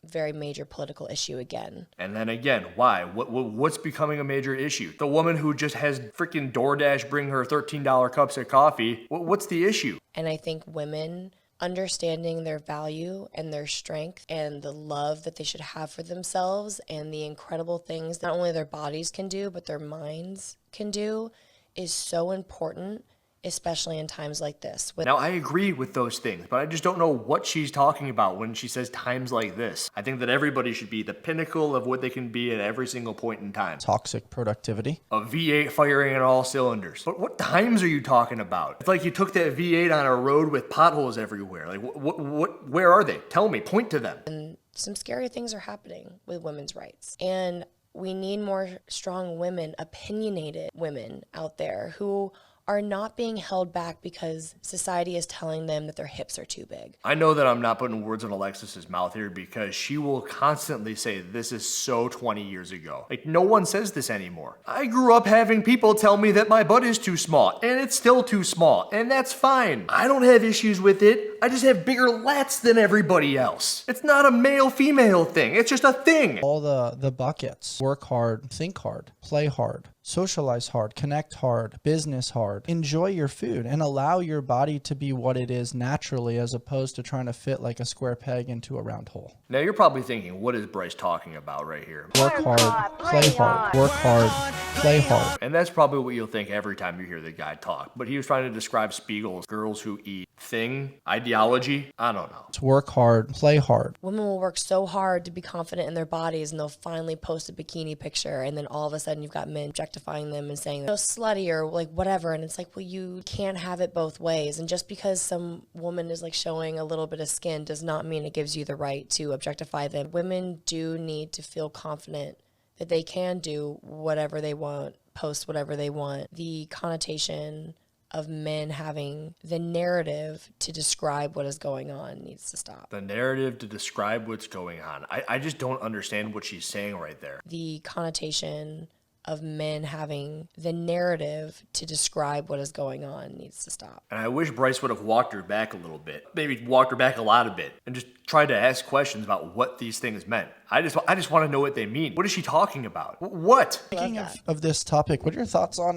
[SPEAKER 3] very major political issue again.
[SPEAKER 2] And then again, why? What's becoming a major issue? The woman who just has freaking DoorDash bring her $13 cups of coffee. What's the issue?
[SPEAKER 3] And I think women understanding their value and their strength and the love that they should have for themselves and the incredible things not only their bodies can do, but their minds can do is so important, especially in times like this.
[SPEAKER 2] Now, I agree with those things, but I just don't know what she's talking about when she says times like this. I think that everybody should be the pinnacle of what they can be at every single point in time.
[SPEAKER 1] Toxic productivity.
[SPEAKER 2] A V8 firing on all cylinders. But what times are you talking about? It's like you took that V8 on a road with potholes everywhere. Like, where are they? Tell me, point to them.
[SPEAKER 3] And some scary things are happening with women's rights. And we need more strong women, opinionated women out there who are not being held back because society is telling them that their hips are too big.
[SPEAKER 2] I know that I'm not putting words in Alexis's mouth here because she will constantly say this is so 20 years ago. Like, no one says this anymore. I grew up having people tell me that my butt is too small, and it's still too small, and that's fine. I don't have issues with it. I just have bigger lats than everybody else. It's not a male-female thing. It's just a thing.
[SPEAKER 1] All the buckets: work hard, think hard, play hard, socialize hard, connect hard, business hard, enjoy your food, and allow your body to be what it is naturally, as opposed to trying to fit like a square peg into a round hole.
[SPEAKER 2] Now you're probably thinking, what is Bryce talking about right here?
[SPEAKER 1] Work hard, play hard, work hard, play hard.
[SPEAKER 2] And that's probably what you'll think every time you hear the guy talk. But he was trying to describe Speagle's girls who eat thing, ideology. I don't know.
[SPEAKER 1] It's work hard, play hard.
[SPEAKER 3] Women will work so hard to be confident in their bodies, and they'll finally post a bikini picture, and then all of a sudden you've got men objectifying them and saying they're slutty or like whatever. And it's like, well, you can't have it both ways. And just because some woman is like showing a little bit of skin does not mean it gives you the right to objectify them. Women do need to feel confident that they can do whatever they want, post whatever they want. The connotation of men having the narrative to describe what is going on needs to stop.
[SPEAKER 2] The narrative to describe what's going on. I just don't understand what she's saying right there.
[SPEAKER 3] The connotation of men having the narrative to describe what is going on needs to stop.
[SPEAKER 2] And I wish Bryce would have walked her back a little bit. Maybe walked her back a lot of bit and just tried to ask questions about what these things meant. I just want to know what they mean. What is she talking about? What?
[SPEAKER 1] Speaking of this topic, what are your thoughts on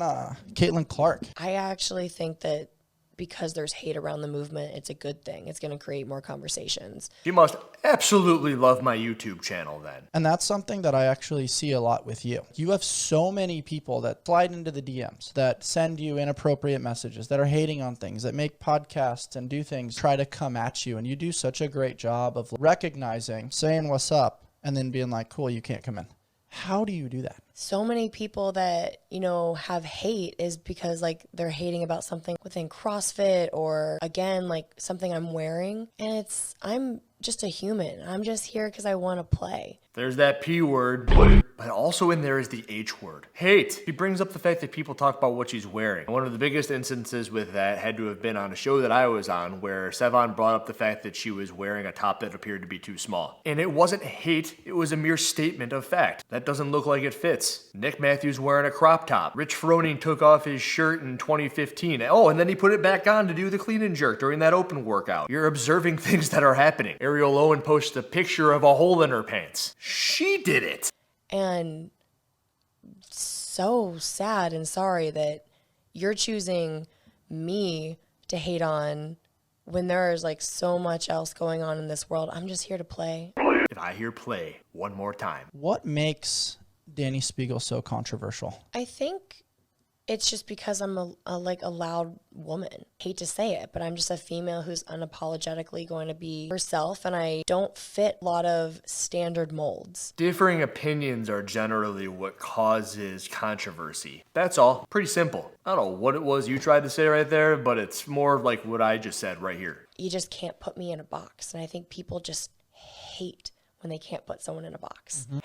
[SPEAKER 1] Caitlin Clark?
[SPEAKER 3] I actually think that because there's hate around the movement, it's a good thing. It's going to create more conversations.
[SPEAKER 2] You must absolutely love my YouTube channel then.
[SPEAKER 1] And that's something that I actually see a lot with you. You have so many people that slide into the DMs, that send you inappropriate messages, that are hating on things, that make podcasts and do things, try to come at you. And you do such a great job of recognizing, saying what's up, and then being like, cool, you can't come in. How do you do that?
[SPEAKER 3] So many people that, you know, have hate is because like they're hating about something within CrossFit or again, like something I'm wearing. And I'm just a human. I'm just here because I want to play.
[SPEAKER 2] There's that P word, but also in there is the H word. Hate. He brings up the fact that people talk about what she's wearing. One of the biggest instances with that had to have been on a show that I was on where Sevon brought up the fact that she was wearing a top that appeared to be too small. And it wasn't hate, it was a mere statement of fact. That doesn't look like it fits. Nick Matthews wearing a crop top. Rich Froning took off his shirt in 2015. Oh, and then he put it back on to do the clean and jerk during that open workout. You're observing things that are happening. Ariel Owen posted a picture of a hole in her pants. She did it.
[SPEAKER 3] And so sad and sorry that you're choosing me to hate on when there's like so much else going on in this world. I'm just here to play.
[SPEAKER 2] If I hear play one more time.
[SPEAKER 1] What makes Dani Speegle so controversial?
[SPEAKER 3] I think it's just because I'm a loud woman. Hate to say it, but I'm just a female who's unapologetically going to be herself, and I don't fit a lot of standard molds.
[SPEAKER 2] Differing opinions are generally what causes controversy. That's all. Pretty simple. I don't know what it was you tried to say right there, but it's more like what I just said right here.
[SPEAKER 3] You just can't put me in a box, and I think people just hate when they can't put someone in a box.
[SPEAKER 1] Mm-hmm.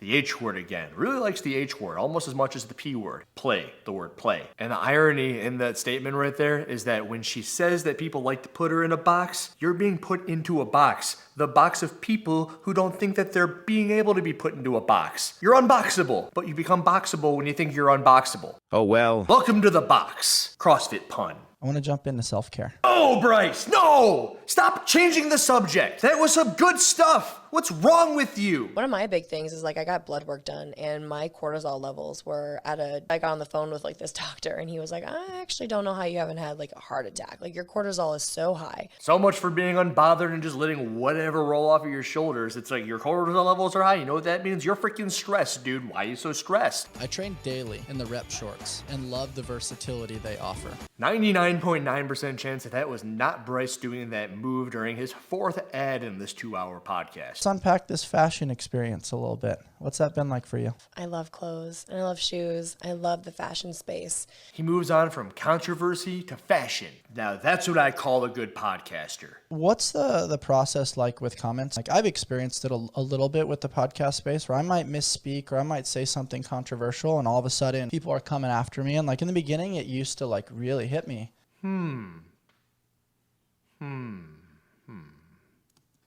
[SPEAKER 2] The H word again. Really likes the H word almost as much as the P word. Play. The word play. And the irony in that statement right there is that when she says that people like to put her in a box, you're being put into a box. The box of people who don't think that they're being able to be put into a box. You're unboxable, but you become boxable when you think you're unboxable.
[SPEAKER 10] Oh well.
[SPEAKER 2] Welcome to the box. CrossFit pun.
[SPEAKER 1] I want to jump into self-care.
[SPEAKER 2] Oh, Bryce, no! Stop changing the subject. That was some good stuff. What's wrong with you?
[SPEAKER 3] One of my big things is like I got blood work done and my cortisol levels were I got on the phone with like this doctor and he was like, I actually don't know how you haven't had like a heart attack. Like your cortisol is so high.
[SPEAKER 2] So much for being unbothered and just letting whatever roll off of your shoulders. It's like your cortisol levels are high. You know what that means? You're freaking stressed, dude. Why are you so stressed?
[SPEAKER 7] I train daily in the rep shorts and love the versatility they offer.
[SPEAKER 2] 99.9% chance that was not Bryce doing that move during his fourth ad in this 2-hour podcast.
[SPEAKER 1] let's unpack this fashion experience a little bit. What's that been like for you?
[SPEAKER 3] I love clothes and I love shoes. I love the fashion space.
[SPEAKER 2] He moves on from controversy to fashion. Now that's what I call a good podcaster.
[SPEAKER 1] What's the process like with comments? Like I've experienced it a little bit with the podcast space where I might misspeak or I might say something controversial and all of a sudden people are coming after me. And like in the beginning, it used to like really hit me.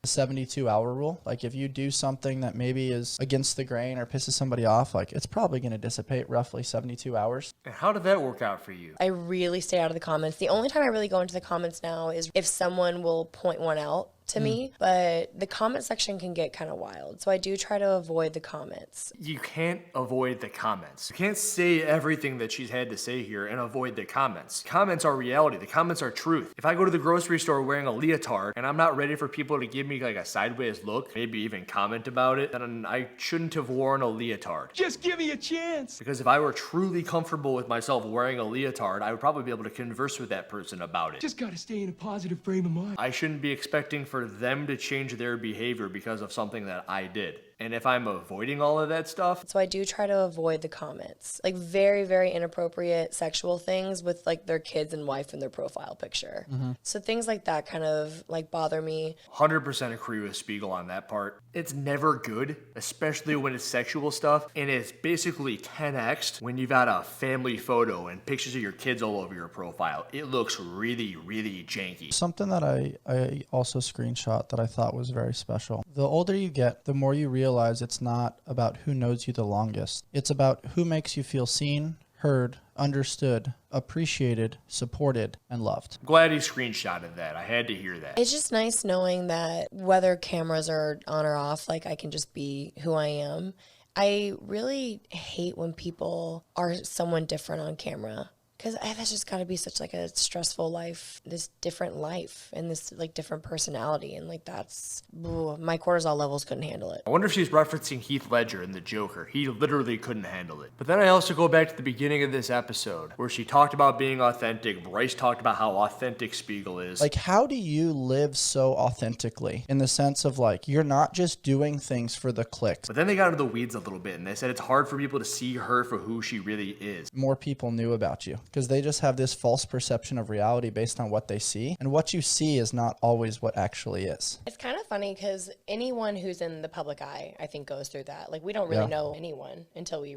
[SPEAKER 1] The 72-hour rule. Like if you do something that maybe is against the grain or pisses somebody off, like it's probably going to dissipate roughly 72 hours.
[SPEAKER 2] And how did that work out for you?
[SPEAKER 3] I really stay out of the comments. The only time I really go into the comments now is if someone will point one out to me, but the comment section can get kind of wild. So I do try to avoid the comments.
[SPEAKER 2] You can't avoid the comments. You can't say everything that she's had to say here and avoid the comments. Comments are reality. The comments are truth. If I go to the grocery store wearing a leotard and I'm not ready for people to give me like a sideways look, maybe even comment about it, then I shouldn't have worn a leotard.
[SPEAKER 10] Just give me a chance.
[SPEAKER 2] Because if I were truly comfortable with myself wearing a leotard, I would probably be able to converse with that person about it.
[SPEAKER 10] Just gotta stay in a positive frame of mind.
[SPEAKER 2] I shouldn't be expecting for them to change their behavior because of something that I did. And if I'm avoiding all of that stuff,
[SPEAKER 3] so I do try to avoid the comments, like very, very inappropriate sexual things with like their kids and wife in their profile picture. So things like that kind of like bother me.
[SPEAKER 2] 100% agree with Speegle on that part. It's never good, especially when it's sexual stuff. And it's basically 10x'd when you've got a family photo and pictures of your kids all over your profile. It looks really, really janky.
[SPEAKER 1] Something that I also screenshot that I thought was very special. The older you get, the more you realize it's not about who knows you the longest. It's about who makes you feel seen, heard, understood, appreciated, supported, and loved.
[SPEAKER 2] Glad he screenshotted that. I had to hear that.
[SPEAKER 3] It's just nice knowing that whether cameras are on or off, like I can just be who I am. I really hate when people are someone different on camera. Because that's just got to be such like a stressful life, this different life and this like different personality. And like that's, my cortisol levels couldn't handle it.
[SPEAKER 2] I wonder if she's referencing Heath Ledger in The Joker. He literally couldn't handle it. But then I also go back to the beginning of this episode where she talked about being authentic. Bryce talked about how authentic Speegle is.
[SPEAKER 1] Like, how do you live so authentically in the sense of like, you're not just doing things for the clicks.
[SPEAKER 2] But then they got into the weeds a little bit and they said it's hard for people to see her for who she really is.
[SPEAKER 1] More people knew about you because they just have this false perception of reality based on what they see. And what you see is not always what actually is.
[SPEAKER 3] It's kind of funny because anyone who's in the public eye, I think, goes through that. Like, we don't really know anyone until you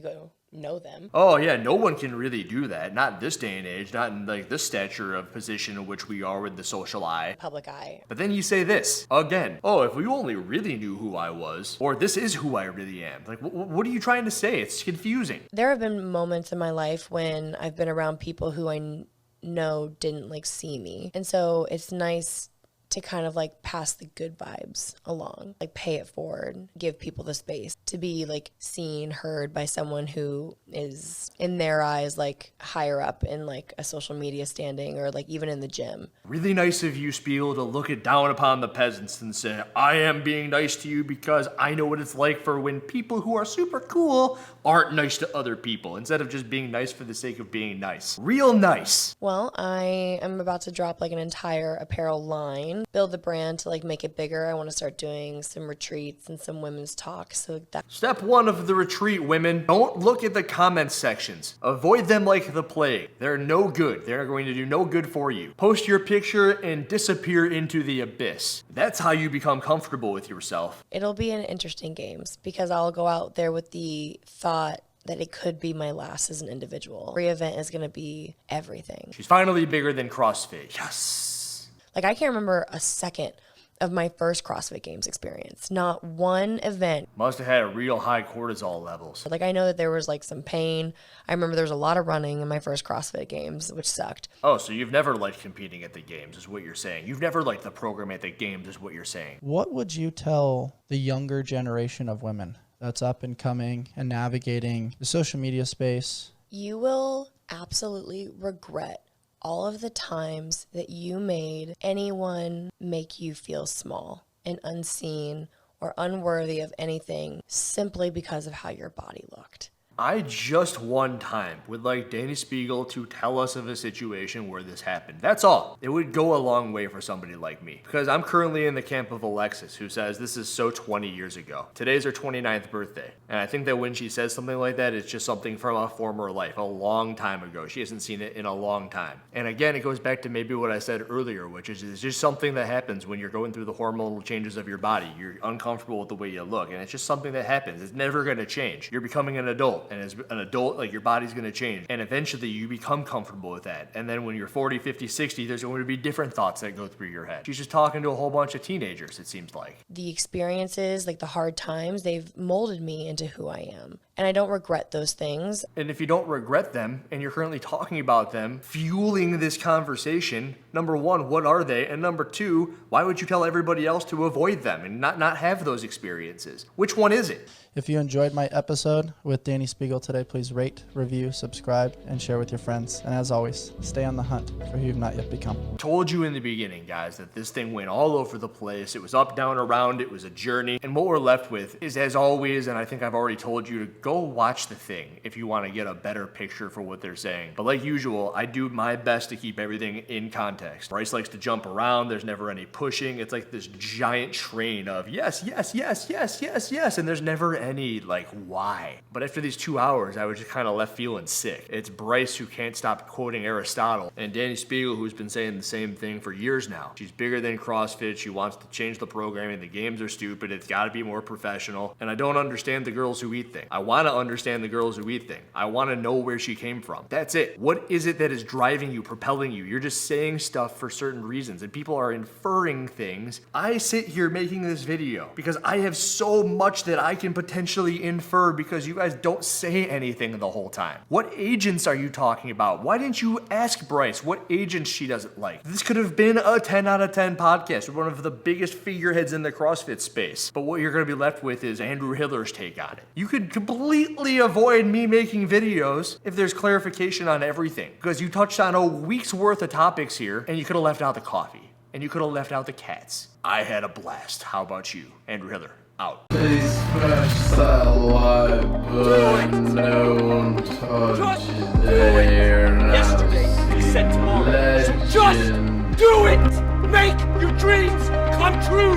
[SPEAKER 3] go know them.
[SPEAKER 2] Oh yeah, no one can really do that. Not in this day and age, not in like this stature of position in which we are with the social eye.
[SPEAKER 3] Public eye.
[SPEAKER 2] But then you say this, again, oh, if we only really knew who I was, or this is who I really am. Like, what are you trying to say? It's confusing.
[SPEAKER 3] There have been moments in my life when I've been around people who I know didn't like see me. And so it's nice to kind of like pass the good vibes along, like pay it forward, give people the space to be like seen, heard by someone who is in their eyes like higher up in like a social media standing or like even in the gym.
[SPEAKER 2] Really nice of you, Speegle, to look it down upon the peasants and say, I am being nice to you because I know what it's like for when people who are super cool aren't nice to other people, instead of just being nice for the sake of being nice. Real nice.
[SPEAKER 3] Well, I am about to drop like an entire apparel line, build the brand to like make it bigger. I want to start doing some retreats and some women's talks. So that
[SPEAKER 2] Step 1 of the retreat, women. Don't look at the comment sections. Avoid them like the plague. They're no good. They're going to do no good for you. Post your picture and disappear into the abyss. That's how you become comfortable with yourself.
[SPEAKER 3] it'll be an interesting games because I'll go out there with the thought that it could be my last as an individual. Every event is going to be everything.
[SPEAKER 2] She's finally bigger than CrossFit. Yes.
[SPEAKER 3] Like, I can't remember a second of my first CrossFit Games experience. Not one event.
[SPEAKER 2] Must have had real high cortisol levels.
[SPEAKER 3] Like, I know that there was like some pain. I remember there was a lot of running in my first CrossFit Games, which sucked.
[SPEAKER 2] Oh, so you've never liked competing at the games is what you're saying. You've never liked the program at the games is what you're saying.
[SPEAKER 1] What would you tell the younger generation of women that's up and coming and navigating the social media space?
[SPEAKER 3] You will absolutely regret all of the times that you made anyone make you feel small and unseen or unworthy of anything simply because of how your body looked.
[SPEAKER 2] I just one time would like Dani Speegle to tell us of a situation where this happened. That's all. It would go a long way for somebody like me. Because I'm currently in the camp of Alexis, who says this is so 20 years ago. Today's her 29th birthday. And I think that when she says something like that, it's just something from a former life, a long time ago. She hasn't seen it in a long time. And again, it goes back to maybe what I said earlier, which is it's just something that happens when you're going through the hormonal changes of your body. You're uncomfortable with the way you look, and it's just something that happens. It's never going to change. You're becoming an adult, and as an adult, like, your body's going to change, and eventually you become comfortable with that. And then when you're 40, 50, 60, there's going to be different thoughts that go through your head. She's just talking to a whole bunch of teenagers, it seems like.
[SPEAKER 3] The experiences, like the hard times, they've molded me into who I am. And I don't regret those things.
[SPEAKER 2] And if you don't regret them, and you're currently talking about them, fueling this conversation, number one, what are they? And number two, why would you tell everybody else to avoid them and not have those experiences? Which one is it?
[SPEAKER 1] If you enjoyed my episode with Dani Speegle today, please rate, review, subscribe, and share with your friends. And as always, stay on the hunt for who you've not yet become.
[SPEAKER 2] Told you in the beginning, guys, that this thing went all over the place. It was up, down, around. It was a journey. And what we're left with is, as always, and I think I've already told you, to go watch the thing if you want to get a better picture for what they're saying. But like usual, I do my best to keep everything in context. Bryce likes to jump around. There's never any pushing. It's like this giant train of yes, yes, yes, yes, yes, yes. And there's never any, like, why. But after these 2 hours, I was just kind of left feeling sick. It's Bryce who can't stop quoting Aristotle, and Dani Speegle, who's been saying the same thing for years now. She's bigger than CrossFit. She wants to change the programming. The games are stupid. It's got to be more professional. And I don't understand the girls who eat thing. I want to understand the girls who eat thing. I want to know where she came from. That's it. What is it that is driving you, propelling you? You're just saying stuff for certain reasons, and people are inferring things. I sit here making this video because I have so much that I can potentially infer because you guys don't say anything the whole time. What agents are you talking about? Why didn't you ask Bryce what agents she doesn't like? This could have been a 10 out of 10 podcast with one of the biggest figureheads in the CrossFit space. But what you're going to be left with is Andrew Hiller's take on it. You could completely avoid me making videos if there's clarification on everything, because you touched on a week's worth of topics here, and you could have left out the coffee, and you could have left out the cats. I had a blast. How about you? Andrew Hiller, out.
[SPEAKER 11] Please smash that like button, no one touches there.
[SPEAKER 10] Yesterday, you said tomorrow. So just do it! Make your dreams come true!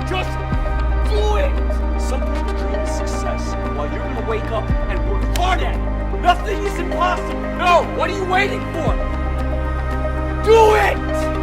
[SPEAKER 10] Just do it! Some people dream of success while you're gonna wake up and work hard at it. Nothing is impossible. No, what are you waiting for? Do it!